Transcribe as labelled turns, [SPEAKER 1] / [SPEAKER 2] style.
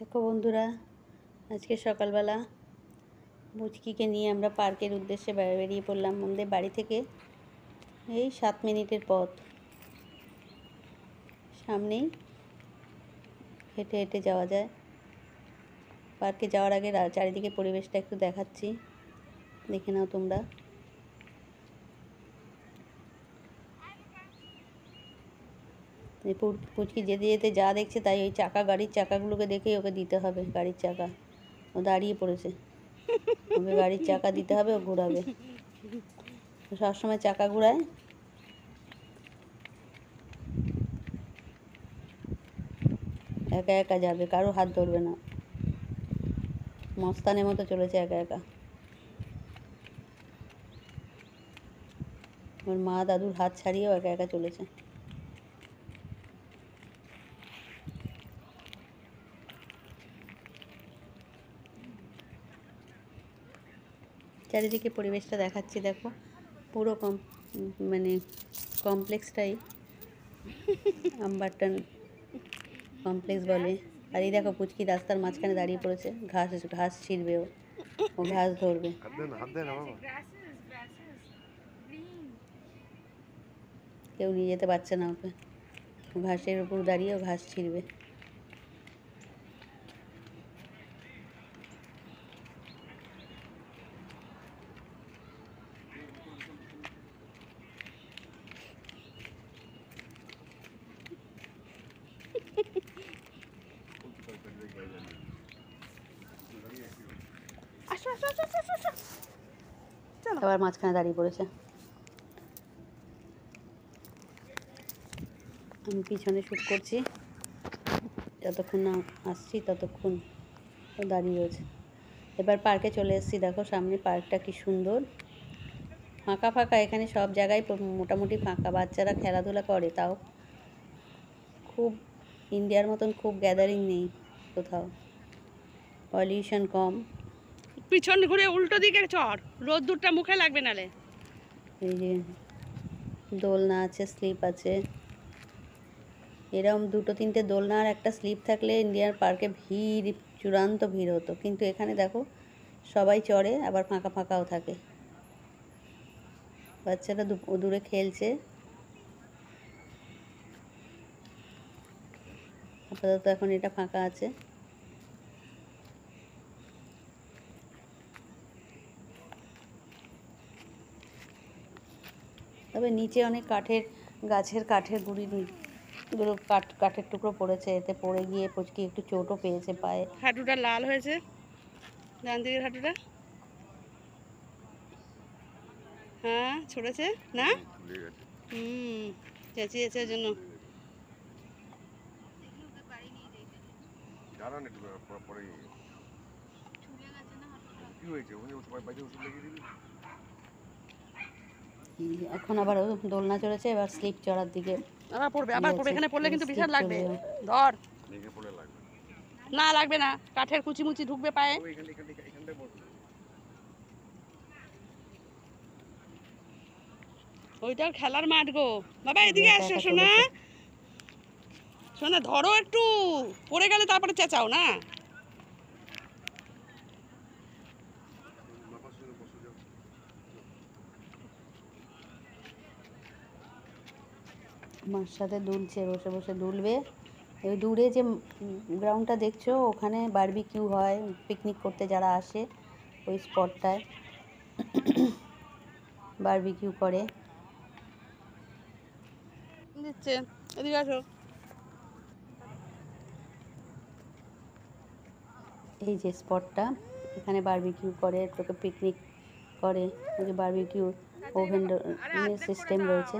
[SPEAKER 1] দেখো বন্ধুরা, আজকে সকালবেলা মুচকিকে নিয়ে আমরা পার্কের উদ্দেশ্যে বেরিয়ে পড়লাম। আমাদের বাড়ি থেকে এই 7 মিনিটের পথ, সামনেই হেঁটে হেঁটে যাওয়া যায়। পার্কে যাওয়ার আগে চারিদিকে পরিবেশটা একটু দেখাচ্ছি, দেখে নাও তোমরা। পুচকি যেতে যেতে যা দেখছে তাই ওই গাড়ির চাকাগুলোকে দেখেই ওকে দিতে হবে গাড়ির চাকা। ও দাঁড়িয়ে পড়েছে, ওকে গাড়ির চাকা দিতে হবে, ও ঘোরাবে। সবসময় চাকা ঘোরায়, একা একা যাবে, কারো হাত ধরবে না, মস্তানের মতো চলেছে একা একা। ওর মা দাদুর হাত ছাড়িয়েও একা একা চলেছে। চারিদিকে পরিবেশটা দেখাচ্ছি, দেখো পুরো মানে কমপ্লেক্সটাই আম্বারটন কমপ্লেক্স বলে। আর এই দেখো পুচকি রাস্তার মাঝখানে দাঁড়িয়ে পড়েছে, ঘাস ছিঁড়বে, ও ঘাস ধরবে। কেউ নিয়ে যেতে পারছে না ওকে, ঘাসের উপর দাঁড়িয়ে ও ঘাস ছিঁড়বে। আবার মাঝখানে দাঁড়িয়ে পড়েছে। আমি পিছনে শ্যুট করছি, যতক্ষণ না আসছি ততক্ষণ ও দাঁড়িয়ে রয়েছে। এবার পার্কে চলে এসেছি, দেখো সামনে পার্কটা কি সুন্দর, ফাঁকা ফাঁকা। এখানে সব জায়গায় মোটামুটি ফাঁকা, বাচ্চারা খেলাধুলা করে, তাও খুব ইন্ডিয়ার মতন খুব গ্যাদারিং নেই কোথাও, পলিউশন কম।
[SPEAKER 2] পিছন ঘুরে উল্টো দিকে চড়, রোদ্দুরটা মুখে লাগবে নালে।
[SPEAKER 1] এই যে দোলনা আছে, স্লিপ আছে, এরকম 2-3টে দোলনা আর একটা স্লিপ থাকলে ইন্ডিয়ার পার্কে ভিড়, চূড়ান্ত ভিড় হতো। কিন্তু এখানে দেখো সবাই চড়ে, আবার ফাঁকা ফাঁকাও থাকে, বাচ্চারা দূরে খেলছে। আপাতত এখন এটা ফাঁকা আছে। তবে নিচে অনেক গাছের কাঠের গুঁড়িগুলো কাঠের টুকরো পড়েছে, এতে পড়ে গিয়ে পুচকি একটু চোটও পেয়েছে পায়ে।
[SPEAKER 2] হাঁটুটা লাল হয়েছে, ডান দিকের হাঁটুটা। হ্যাঁ ছড়েছে না, চেঁচিয়েছে ওর জন্য।
[SPEAKER 1] এখন আবার দোলনা চড়েছে, এবার স্লিপ চড়ার দিকে
[SPEAKER 2] আবার পড়বে, এখানে পড়লে কিন্তু বিশাল লাগবে। ধর, না লাগবে না, কাঠের কুচিমুচি ঢুকবে পায়ে। ওইটার খেলার মাঠ গো বাবা, এদিকে আসো শোনা, শোনা ধরো একটু, পড়ে গেলে তারপরে চেঁচাও না।
[SPEAKER 1] মার সাথে দুলছে, বসে বসে দুলবে। ওই দূরে যে গ্রাউন্ডটা দেখছো, ওখানে বারবিকিউ হয়, পিকনিক করতে যারা আসে ওই স্পটটায় বারবিকিউ করে।
[SPEAKER 2] দিচ্ছে, এদিকে আসো।
[SPEAKER 1] এই যে স্পটটা, এখানে বারবিকিউ করে, তোকে পিকনিক করে। ওই যে বারবিকিউ ওভেন সিস্টেম রয়েছে।